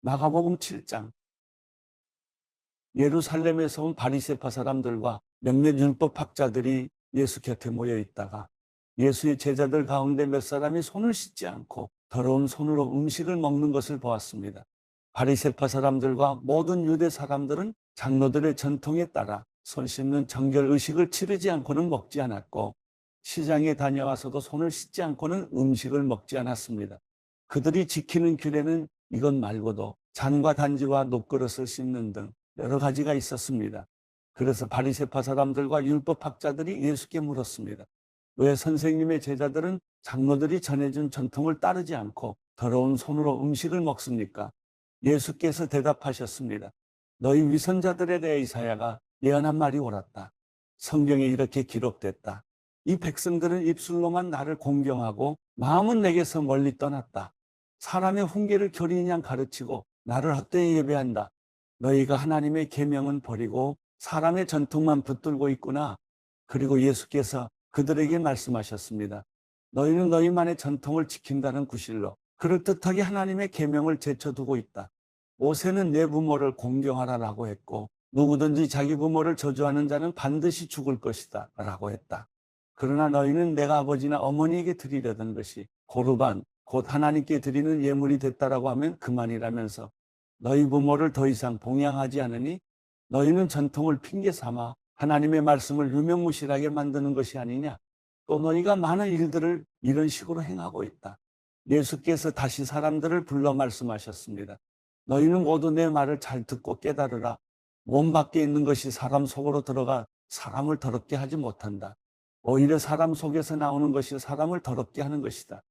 마가복음 7장. 예루살렘에서 온 바리새파 사람들과 몇몇 율법학자들이 예수 곁에 모여 있다가 예수의 제자들 가운데 몇 사람이 손을 씻지 않고 더러운 손으로 음식을 먹는 것을 보았습니다. 바리새파 사람들과 모든 유대 사람들은 장로들의 전통에 따라 손 씻는 정결 의식을 치르지 않고는 먹지 않았고, 시장에 다녀와서도 손을 씻지 않고는 음식을 먹지 않았습니다. 그들이 지키는 규례는 이것 말고도 잔과 단지와 녹그릇을 씻는 등 여러 가지가 있었습니다. 그래서 바리새파 사람들과 율법학자들이 예수께 물었습니다. 왜 선생님의 제자들은 장로들이 전해준 전통을 따르지 않고 더러운 손으로 음식을 먹습니까? 예수께서 대답하셨습니다. 너희 위선자들에 대해 이사야가 예언한 말이 옳았다. 성경에 이렇게 기록됐다. 이 백성들은 입술로만 나를 공경하고 마음은 내게서 멀리 떠났다. 사람의 훈계를 교리인 가르치고 나를 헛되이 예배한다. 너희가 하나님의 계명은 버리고 사람의 전통만 붙들고 있구나. 그리고 예수께서 그들에게 말씀하셨습니다. 너희는 너희만의 전통을 지킨다는 구실로 그럴듯하게 하나님의 계명을 제쳐두고 있다. 모세는 내 부모를 공경하라라고 했고, 누구든지 자기 부모를 저주하는 자는 반드시 죽을 것이다 라고 했다. 그러나 너희는 내가 아버지나 어머니에게 드리려던 것이 고르반, 곧 하나님께 드리는 예물이 됐다라고 하면 그만이라면서 너희 부모를 더 이상 봉양하지 않으니 너희는 전통을 핑계 삼아 하나님의 말씀을 유명무실하게 만드는 것이 아니냐. 또 너희가 많은 일들을 이런 식으로 행하고 있다. 예수께서 다시 사람들을 불러 말씀하셨습니다. 너희는 모두 내 말을 잘 듣고 깨달으라. 몸 밖에 있는 것이 사람 속으로 들어가 사람을 더럽게 하지 못한다. 오히려 사람 속에서 나오는 것이 사람을 더럽게 하는 것이다.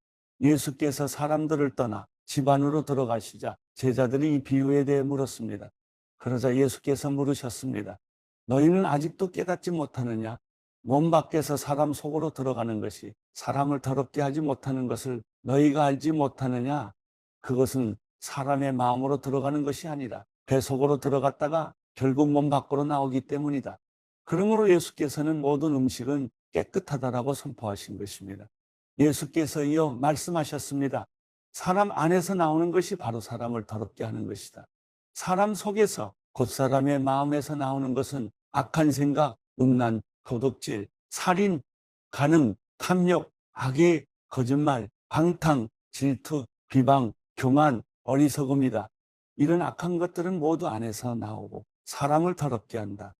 예수께서 사람들을 떠나 집 안으로 들어가시자 제자들이 이 비유에 대해 물었습니다. 그러자 예수께서 물으셨습니다. 너희는 아직도 깨닫지 못하느냐? 몸 밖에서 사람 속으로 들어가는 것이 사람을 더럽게 하지 못하는 것을 너희가 알지 못하느냐? 그것은 사람의 마음으로 들어가는 것이 아니라 배 속으로 들어갔다가 결국 몸 밖으로 나오기 때문이다. 그러므로 예수께서는 모든 음식은 깨끗하다라고 선포하신 것입니다. 예수께서 이어 말씀하셨습니다. 사람 안에서 나오는 것이 바로 사람을 더럽게 하는 것이다. 사람 속에서, 곧 사람의 마음에서 나오는 것은 악한 생각, 음란, 도둑질, 살인, 간음, 탐욕, 악의, 거짓말, 방탕, 질투, 비방, 교만, 어리석음이다. 이런 악한 것들은 모두 안에서 나오고 사람을 더럽게 한다.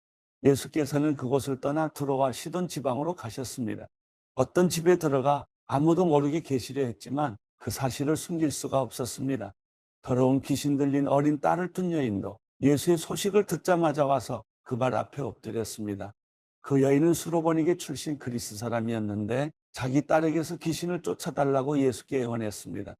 예수께서는 그곳을 떠나 두로와 시돈 지방으로 가셨습니다. 어떤 집에 들어가 아무도 모르게 계시려 했지만 그 사실을 숨길 수가 없었습니다. 더러운 귀신 들린 어린 딸을 둔 여인도 예수의 소식을 듣자마자 와서 그 발 앞에 엎드렸습니다. 그 여인은 수로보니게 출신 그리스 사람이었는데 자기 딸에게서 귀신을 쫓아달라고 예수께 애원했습니다.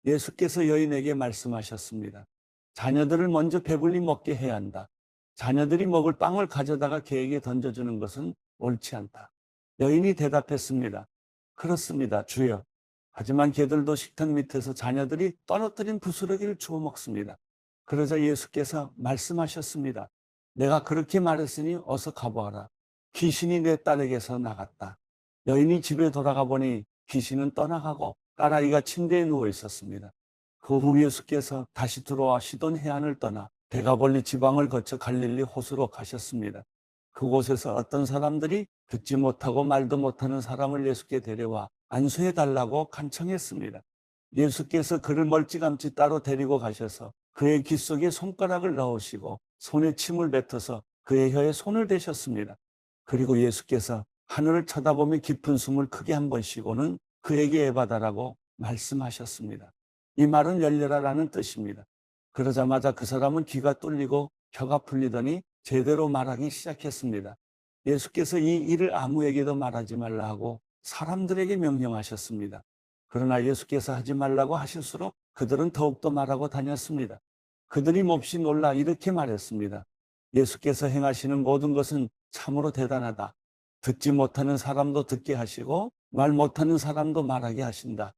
예수께서 여인에게 말씀하셨습니다. 자녀들을 먼저 배불리 먹게 해야 한다. 자녀들이 먹을 빵을 가져다가 개에게 던져주는 것은 옳지 않다. 여인이 대답했습니다. 그렇습니다, 주여. 하지만 개들도 식탁 밑에서 자녀들이 떨어뜨린 부스러기를 주워 먹습니다. 그러자 예수께서 말씀하셨습니다. 내가 그렇게 말했으니 어서 가보아라. 귀신이 내 딸에게서 나갔다. 여인이 집에 돌아가 보니 귀신은 떠나가고 딸아이가 침대에 누워 있었습니다. 그 후 예수께서 다시 들어와 시돈 해안을 떠나 데가볼리 지방을 거쳐 갈릴리 호수로 가셨습니다. 그곳에서 어떤 사람들이 듣지 못하고 말도 못하는 사람을 예수께 데려와 안수해 달라고 간청했습니다. 예수께서 그를 멀찌감치 따로 데리고 가셔서 그의 귀 속에 손가락을 넣으시고 손에 침을 뱉어서 그의 혀에 손을 대셨습니다. 그리고 예수께서 하늘을 쳐다보며 깊은 숨을 크게 한 번 쉬고는 그에게 애받아라고 말씀하셨습니다. 이 말은 열려라라는 뜻입니다. 그러자마자 그 사람은 귀가 뚫리고 혀가 풀리더니 제대로 말하기 시작했습니다. 예수께서 이 일을 아무에게도 말하지 말라 하고 사람들에게 명령하셨습니다. 그러나 예수께서 하지 말라고 하실수록 그들은 더욱더 말하고 다녔습니다. 그들이 몹시 놀라 이렇게 말했습니다. 예수께서 행하시는 모든 것은 참으로 대단하다. 듣지 못하는 사람도 듣게 하시고 말 못하는 사람도 말하게 하신다.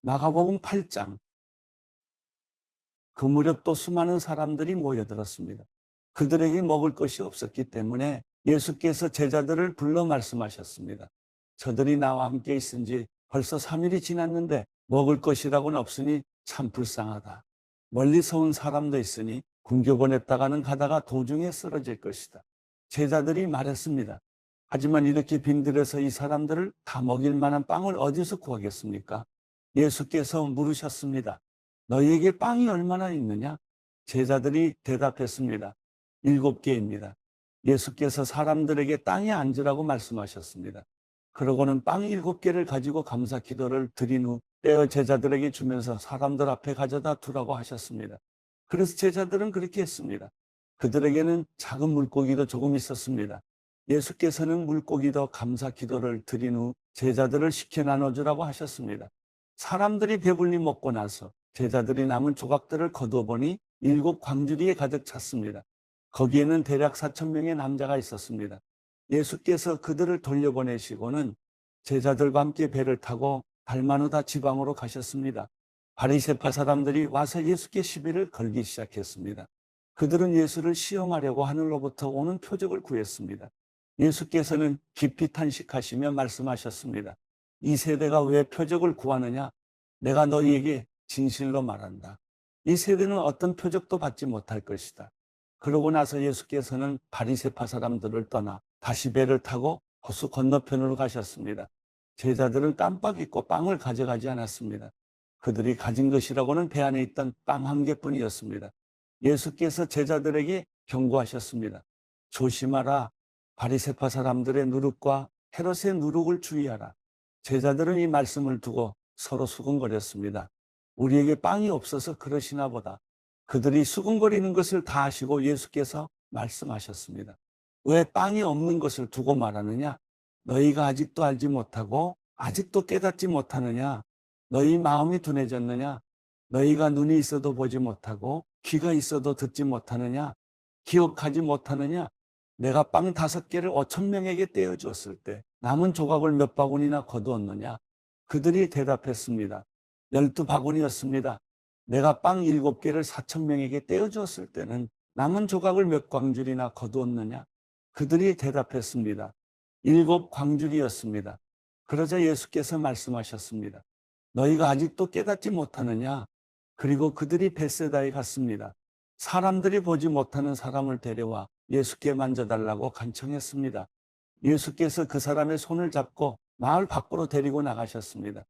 마가복음 8장. 그 무렵 또 수많은 사람들이 모여들었습니다. 그들에게 먹을 것이 없었기 때문에 예수께서 제자들을 불러 말씀하셨습니다. 저들이 나와 함께 있은 지 벌써 3일이 지났는데 먹을 것이라고는 없으니 참 불쌍하다. 멀리서 온 사람도 있으니 굶겨 보냈다가는 가다가 도중에 쓰러질 것이다. 제자들이 말했습니다. 하지만 이렇게 빈들에서 이 사람들을 다 먹일 만한 빵을 어디서 구하겠습니까? 예수께서 물으셨습니다. 너희에게 빵이 얼마나 있느냐? 제자들이 대답했습니다. 7개입니다. 예수께서 사람들에게 땅에 앉으라고 말씀하셨습니다. 그러고는 빵 7개를 가지고 감사 기도를 드린 후 떼어 제자들에게 주면서 사람들 앞에 가져다 두라고 하셨습니다. 그래서 제자들은 그렇게 했습니다. 그들에게는 작은 물고기도 조금 있었습니다. 예수께서는 물고기도 감사 기도를 드린 후 제자들을 시켜 나눠주라고 하셨습니다. 사람들이 배불리 먹고 나서 제자들이 남은 조각들을 거두어 보니 7광주리에 가득 찼습니다. 거기에는 대략 4,000명의 남자가 있었습니다. 예수께서 그들을 돌려보내시고는 제자들과 함께 배를 타고 달마누다 지방으로 가셨습니다. 바리새파 사람들이 와서 예수께 시비를 걸기 시작했습니다. 그들은 예수를 시험하려고 하늘로부터 오는 표적을 구했습니다. 예수께서는 깊이 탄식하시며 말씀하셨습니다. 이 세대가 왜 표적을 구하느냐? 내가 너희에게 진실로 말한다. 이 세대는 어떤 표적도 받지 못할 것이다. 그러고 나서 예수께서는 바리새파 사람들을 떠나 다시 배를 타고 호수 건너편으로 가셨습니다. 제자들은 깜빡 잊고 빵을 가져가지 않았습니다. 그들이 가진 것이라고는 배 안에 있던 빵 1개뿐이었습니다. 예수께서 제자들에게 경고하셨습니다. 조심하라. 바리새파 사람들의 누룩과 헤롯의 누룩을 주의하라. 제자들은 이 말씀을 두고 서로 수근거렸습니다. 우리에게 빵이 없어서 그러시나 보다. 그들이 수근거리는 것을 다 아시고 예수께서 말씀하셨습니다. 왜 빵이 없는 것을 두고 말하느냐? 너희가 아직도 알지 못하고 아직도 깨닫지 못하느냐? 너희 마음이 둔해졌느냐? 너희가 눈이 있어도 보지 못하고 귀가 있어도 듣지 못하느냐? 기억하지 못하느냐? 내가 빵 5개를 5,000명에게 떼어주었을 때 남은 조각을 몇 바구니나 거두었느냐? 그들이 대답했습니다. 12바구니였습니다. 내가 빵 7개를 4,000명에게 떼어주었을 때는 남은 조각을 몇 광줄이나 거두었느냐? 그들이 대답했습니다. 7광줄이었습니다. 그러자 예수께서 말씀하셨습니다. 너희가 아직도 깨닫지 못하느냐? 그리고 그들이 벳세다에 갔습니다. 사람들이 보지 못하는 사람을 데려와 예수께 만져달라고 간청했습니다. 예수께서 그 사람의 손을 잡고 마을 밖으로 데리고 나가셨습니다.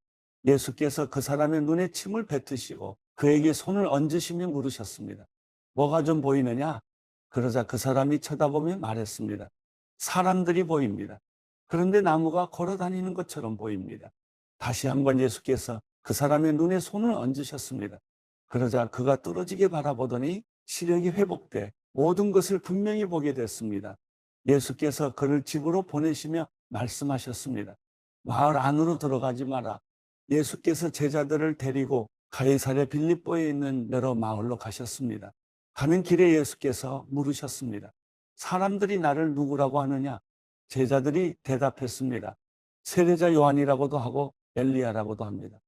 예수께서 그 사람의 눈에 침을 뱉으시고 그에게 손을 얹으시며 물으셨습니다. 뭐가 좀 보이느냐? 그러자 그 사람이 쳐다보며 말했습니다. 사람들이 보입니다. 그런데 나무가 걸어다니는 것처럼 보입니다. 다시 한번 예수께서 그 사람의 눈에 손을 얹으셨습니다. 그러자 그가 뚫어지게 바라보더니 시력이 회복돼 모든 것을 분명히 보게 됐습니다. 예수께서 그를 집으로 보내시며 말씀하셨습니다. 마을 안으로 들어가지 마라. 예수께서 제자들을 데리고 가이사랴 빌립보에 있는 여러 마을로 가셨습니다. 가는 길에 예수께서 물으셨습니다. 사람들이 나를 누구라고 하느냐? 제자들이 대답했습니다. 세례자 요한이라고도 하고 엘리야라고도 합니다.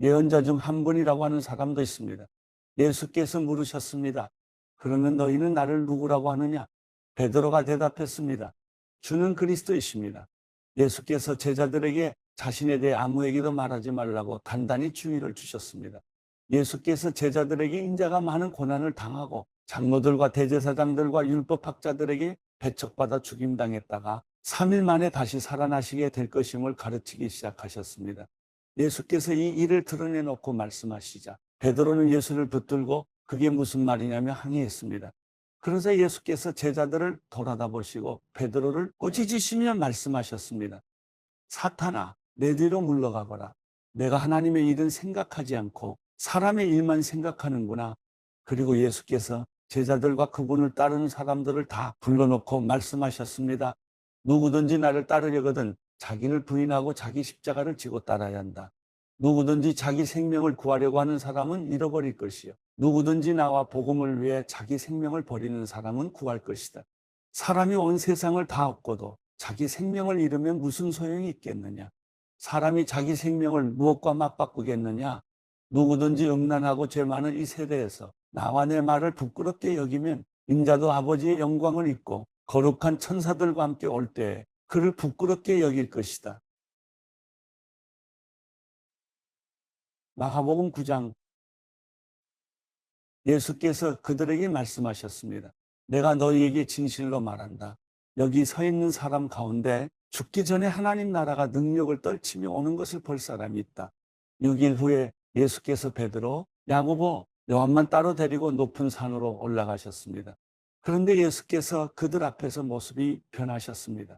예언자 중 한 분이라고 하는 사람도 있습니다. 예수께서 물으셨습니다. 그러면 너희는 나를 누구라고 하느냐? 베드로가 대답했습니다. 주는 그리스도이십니다. 예수께서 제자들에게 자신에 대해 아무에게도 말하지 말라고 단단히 주의를 주셨습니다. 예수께서 제자들에게 인자가 많은 고난을 당하고 장로들과 대제사장들과 율법학자들에게 배척받아 죽임당했다가 3일 만에 다시 살아나시게 될 것임을 가르치기 시작하셨습니다. 예수께서 이 일을 드러내놓고 말씀하시자 베드로는 예수를 붙들고 그게 무슨 말이냐며 항의했습니다. 그러자 예수께서 제자들을 돌아다 보시고 베드로를 꼬집으시며 말씀하셨습니다. 사탄아, 내 뒤로 물러가거라. 내가 하나님의 일은 생각하지 않고 사람의 일만 생각하는구나. 그리고 예수께서 제자들과 그분을 따르는 사람들을 다 불러놓고 말씀하셨습니다. 누구든지 나를 따르려거든 자기를 부인하고 자기 십자가를 지고 따라야 한다. 누구든지 자기 생명을 구하려고 하는 사람은 잃어버릴 것이요. 누구든지 나와 복음을 위해 자기 생명을 버리는 사람은 구할 것이다. 사람이 온 세상을 다 얻고도 자기 생명을 잃으면 무슨 소용이 있겠느냐? 사람이 자기 생명을 무엇과 맞바꾸겠느냐? 누구든지 음란하고 죄 많은 이 세대에서 나와 내 말을 부끄럽게 여기면 인자도 아버지의 영광을 입고 거룩한 천사들과 함께 올 때에 그를 부끄럽게 여길 것이다. 마가복음 9장 예수께서 그들에게 말씀하셨습니다. 내가 너희에게 진실로 말한다. 여기 서 있는 사람 가운데 죽기 전에 하나님 나라가 능력을 떨치며 오는 것을 볼 사람이 있다. 6일 후에 예수께서 베드로, 야고보, 요한만 따로 데리고 높은 산으로 올라가셨습니다. 그런데 예수께서 그들 앞에서 모습이 변하셨습니다.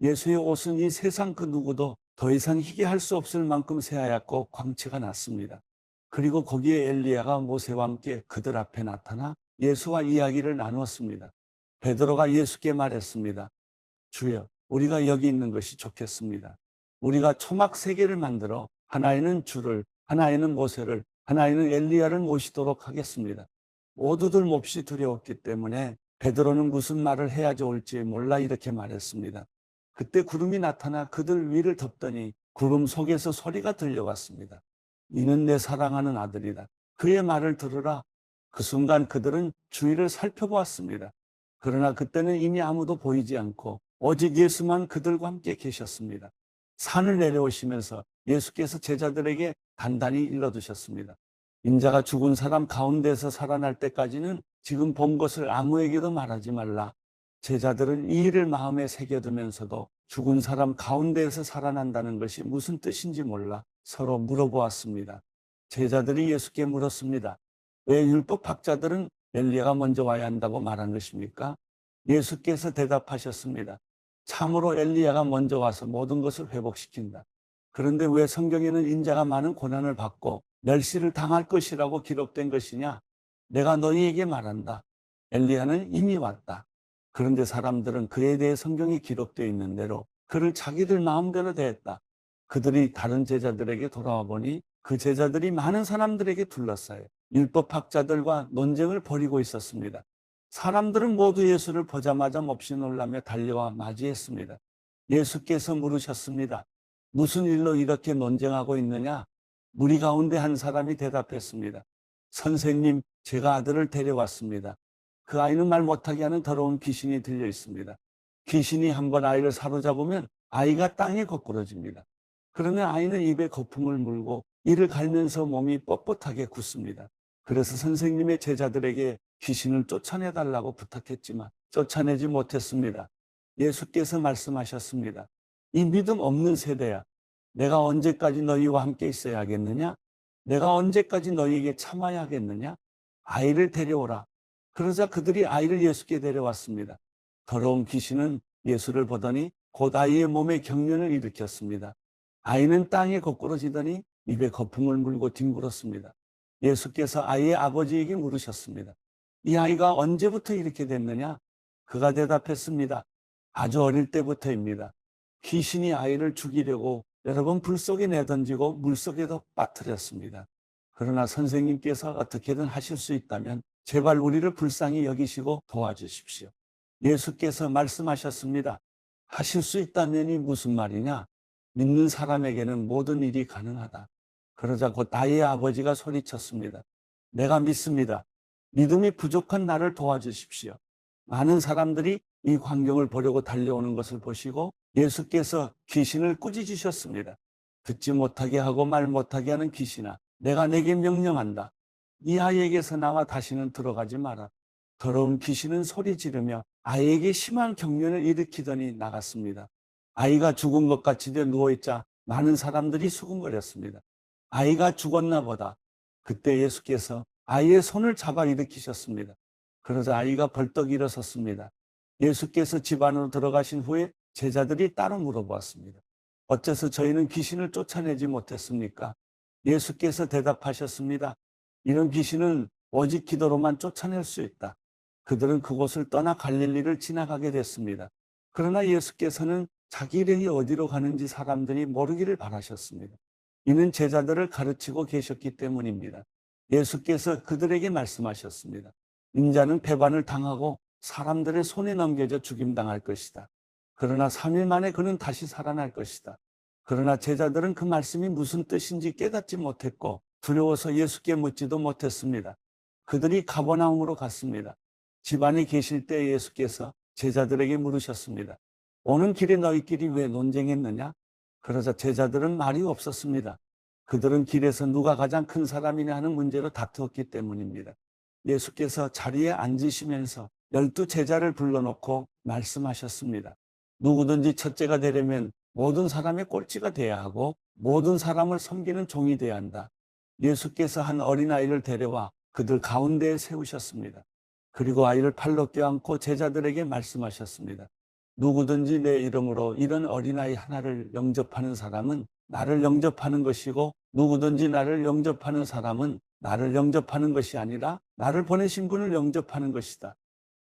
예수의 옷은 이 세상 그 누구도 더 이상 희게 할 수 없을 만큼 새하얗고 광채가 났습니다. 그리고 거기에 엘리야가 모세와 함께 그들 앞에 나타나 예수와 이야기를 나누었습니다. 베드로가 예수께 말했습니다. 주여, 우리가 여기 있는 것이 좋겠습니다. 우리가 초막 3개를 만들어 하나에는 주를, 하나에는 모세를, 하나에는 엘리야를 모시도록 하겠습니다. 모두들 몹시 두려웠기 때문에 베드로는 무슨 말을 해야 좋을지 몰라 이렇게 말했습니다. 그때 구름이 나타나 그들 위를 덮더니 구름 속에서 소리가 들려왔습니다. 이는 내 사랑하는 아들이다. 그의 말을 들으라. 그 순간 그들은 주위를 살펴보았습니다. 그러나 그때는 이미 아무도 보이지 않고 오직 예수만 그들과 함께 계셨습니다. 산을 내려오시면서 예수께서 제자들에게 단단히 일러두셨습니다. 인자가 죽은 사람 가운데서 살아날 때까지는 지금 본 것을 아무에게도 말하지 말라. 제자들은 이 일을 마음에 새겨두면서도 죽은 사람 가운데에서 살아난다는 것이 무슨 뜻인지 몰라 서로 물어보았습니다. 제자들이 예수께 물었습니다. 왜 율법 학자들은 엘리야가 먼저 와야 한다고 말한 것입니까? 예수께서 대답하셨습니다. 참으로 엘리야가 먼저 와서 모든 것을 회복시킨다. 그런데 왜 성경에는 인자가 많은 고난을 받고 멸시를 당할 것이라고 기록된 것이냐? 내가 너희에게 말한다. 엘리야는 이미 왔다. 그런데 사람들은 그에 대해 성경에 기록되어 있는 대로 그를 자기들 마음대로 대했다. 그들이 다른 제자들에게 돌아와 보니 그 제자들이 많은 사람들에게 둘러싸여 율법학자들과 논쟁을 벌이고 있었습니다. 사람들은 모두 예수를 보자마자 몹시 놀라며 달려와 맞이했습니다. 예수께서 물으셨습니다. 무슨 일로 이렇게 논쟁하고 있느냐? 무리 가운데 한 사람이 대답했습니다. 선생님, 제가 아들을 데려왔습니다. 그 아이는 말 못하게 하는 더러운 귀신이 들려 있습니다. 귀신이 한번 아이를 사로잡으면 아이가 땅에 거꾸러집니다. 그러면 아이는 입에 거품을 물고 이를 갈면서 몸이 뻣뻣하게 굳습니다. 그래서 선생님의 제자들에게 귀신을 쫓아내달라고 부탁했지만 쫓아내지 못했습니다. 예수께서 말씀하셨습니다. 이 믿음 없는 세대야. 내가 언제까지 너희와 함께 있어야 하겠느냐? 내가 언제까지 너희에게 참아야 하겠느냐? 아이를 데려오라. 그러자 그들이 아이를 예수께 데려왔습니다. 더러운 귀신은 예수를 보더니 곧 아이의 몸에 경련을 일으켰습니다. 아이는 땅에 거꾸러지더니 입에 거품을 물고 뒹굴었습니다. 예수께서 아이의 아버지에게 물으셨습니다. 이 아이가 언제부터 이렇게 됐느냐? 그가 대답했습니다. 아주 어릴 때부터입니다. 귀신이 아이를 죽이려고 여러 번 불 속에 내던지고 물 속에도 빠뜨렸습니다. 그러나 선생님께서 어떻게든 하실 수 있다면 제발 우리를 불쌍히 여기시고 도와주십시오. 예수께서 말씀하셨습니다. 하실 수 있다면이 무슨 말이냐? 믿는 사람에게는 모든 일이 가능하다. 그러자 곧 아이의 아버지가 소리쳤습니다. 내가 믿습니다. 믿음이 부족한 나를 도와주십시오. 많은 사람들이 이 광경을 보려고 달려오는 것을 보시고 예수께서 귀신을 꾸짖으셨습니다. 듣지 못하게 하고 말 못하게 하는 귀신아, 내가 내게 명령한다. 이 아이에게서 나와 다시는 들어가지 마라. 더러운 귀신은 소리 지르며 아이에게 심한 경련을 일으키더니 나갔습니다. 아이가 죽은 것 같이 돼 누워있자 많은 사람들이 수군거렸습니다. 아이가 죽었나 보다. 그때 예수께서 아이의 손을 잡아 일으키셨습니다. 그러자 아이가 벌떡 일어섰습니다. 예수께서 집 안으로 들어가신 후에 제자들이 따로 물어보았습니다. 어째서 저희는 귀신을 쫓아내지 못했습니까? 예수께서 대답하셨습니다. 이런 귀신은 오직 기도로만 쫓아낼 수 있다. 그들은 그곳을 떠나 갈릴리를 지나가게 됐습니다. 그러나 예수께서는 자기 일행이 어디로 가는지 사람들이 모르기를 바라셨습니다. 이는 제자들을 가르치고 계셨기 때문입니다. 예수께서 그들에게 말씀하셨습니다. 인자는 배반을 당하고 사람들의 손에 넘겨져 죽임당할 것이다. 그러나 3일 만에 그는 다시 살아날 것이다. 그러나 제자들은 그 말씀이 무슨 뜻인지 깨닫지 못했고 두려워서 예수께 묻지도 못했습니다. 그들이 가버나움으로 갔습니다. 집 안에 계실 때 예수께서 제자들에게 물으셨습니다. 오는 길에 너희끼리 왜 논쟁했느냐? 그러자 제자들은 말이 없었습니다. 그들은 길에서 누가 가장 큰 사람이냐 하는 문제로 다투었기 때문입니다. 예수께서 자리에 앉으시면서 12 제자를 불러놓고 말씀하셨습니다. 누구든지 첫째가 되려면 모든 사람의 꼴찌가 돼야 하고 모든 사람을 섬기는 종이 돼야 한다. 예수께서 한 어린아이를 데려와 그들 가운데에 세우셨습니다. 그리고 아이를 팔로 껴안고 제자들에게 말씀하셨습니다. 누구든지 내 이름으로 이런 어린아이 하나를 영접하는 사람은 나를 영접하는 것이고 누구든지 나를 영접하는 사람은 나를 영접하는 것이 아니라 나를 보내신 분을 영접하는 것이다.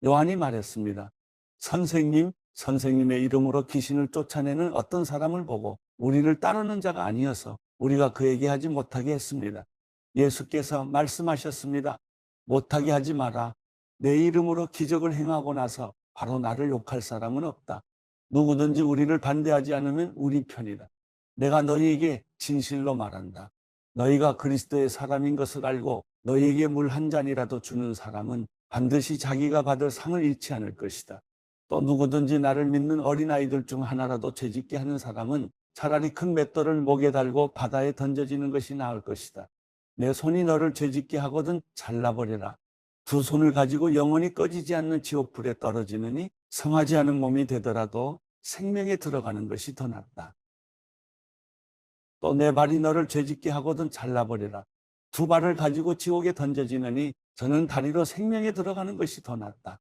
요한이 말했습니다. 선생님의 이름으로 귀신을 쫓아내는 어떤 사람을 보고 우리를 따르는 자가 아니어서 우리가 그에게 하지 못하게 했습니다. 예수께서 말씀하셨습니다. 못하게 하지 마라. 내 이름으로 기적을 행하고 나서 바로 나를 욕할 사람은 없다. 누구든지 우리를 반대하지 않으면 우리 편이다. 내가 너희에게 진실로 말한다. 너희가 그리스도의 사람인 것을 알고 너희에게 물 한 잔이라도 주는 사람은 반드시 자기가 받을 상을 잃지 않을 것이다. 또 누구든지 나를 믿는 어린아이들 중 하나라도 죄짓게 하는 사람은 차라리 큰 맷돌을 목에 달고 바다에 던져지는 것이 나을 것이다. 내 손이 너를 죄짓게 하거든 잘라버려라. 두 손을 가지고 영원히 꺼지지 않는 지옥불에 떨어지느니 성하지 않은 몸이 되더라도 생명에 들어가는 것이 더 낫다. 또 내 발이 너를 죄짓게 하거든 잘라버려라. 두 발을 가지고 지옥에 던져지느니 저는 다리로 생명에 들어가는 것이 더 낫다.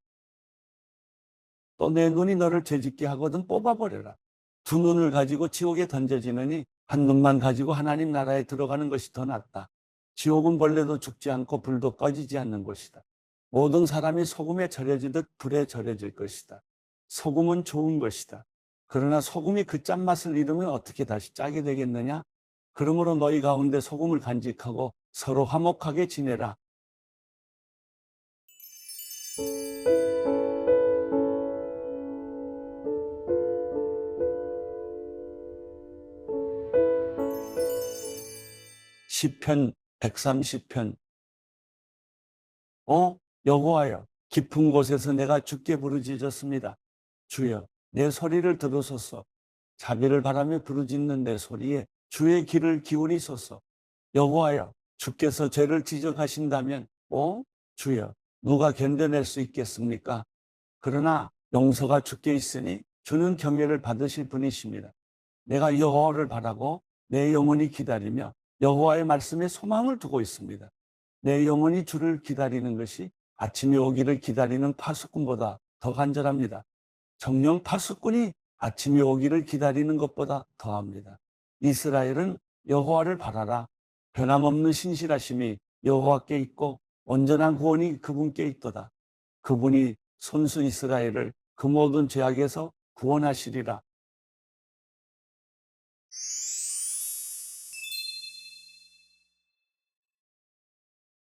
또 내 눈이 너를 죄짓게 하거든 뽑아버려라. 두 눈을 가지고 지옥에 던져지느니 한 눈만 가지고 하나님 나라에 들어가는 것이 더 낫다. 지옥은 벌레도 죽지 않고 불도 꺼지지 않는 곳이다. 모든 사람이 소금에 절여지듯 불에 절여질 것이다. 소금은 좋은 것이다. 그러나 소금이 그 짠맛을 잃으면 어떻게 다시 짜게 되겠느냐? 그러므로 너희 가운데 소금을 간직하고 서로 화목하게 지내라. 시편 130편. 여호와여, 깊은 곳에서 내가 주께 부르짖었습니다. 주여, 내 소리를 들으소서. 자비를 바라며 부르짖는 내 소리에 주의 귀를 기울이소서. 여호와여, 주께서 죄를 지적하신다면 주여, 누가 견뎌낼 수 있겠습니까? 그러나 용서가 주께 있으니 주는 경외를 받으실 분이십니다. 내가 여호와를 바라고 내 영혼이 기다리며 여호와의 말씀에 소망을 두고 있습니다. 내 영혼이 주를 기다리는 것이 아침이 오기를 기다리는 파수꾼보다 더 간절합니다. 정녕 파수꾼이 아침이 오기를 기다리는 것보다 더합니다. 이스라엘은 여호와를 바라라. 변함없는 신실하심이 여호와께 있고 온전한 구원이 그분께 있도다. 그분이 손수 이스라엘을 그 모든 죄악에서 구원하시리라.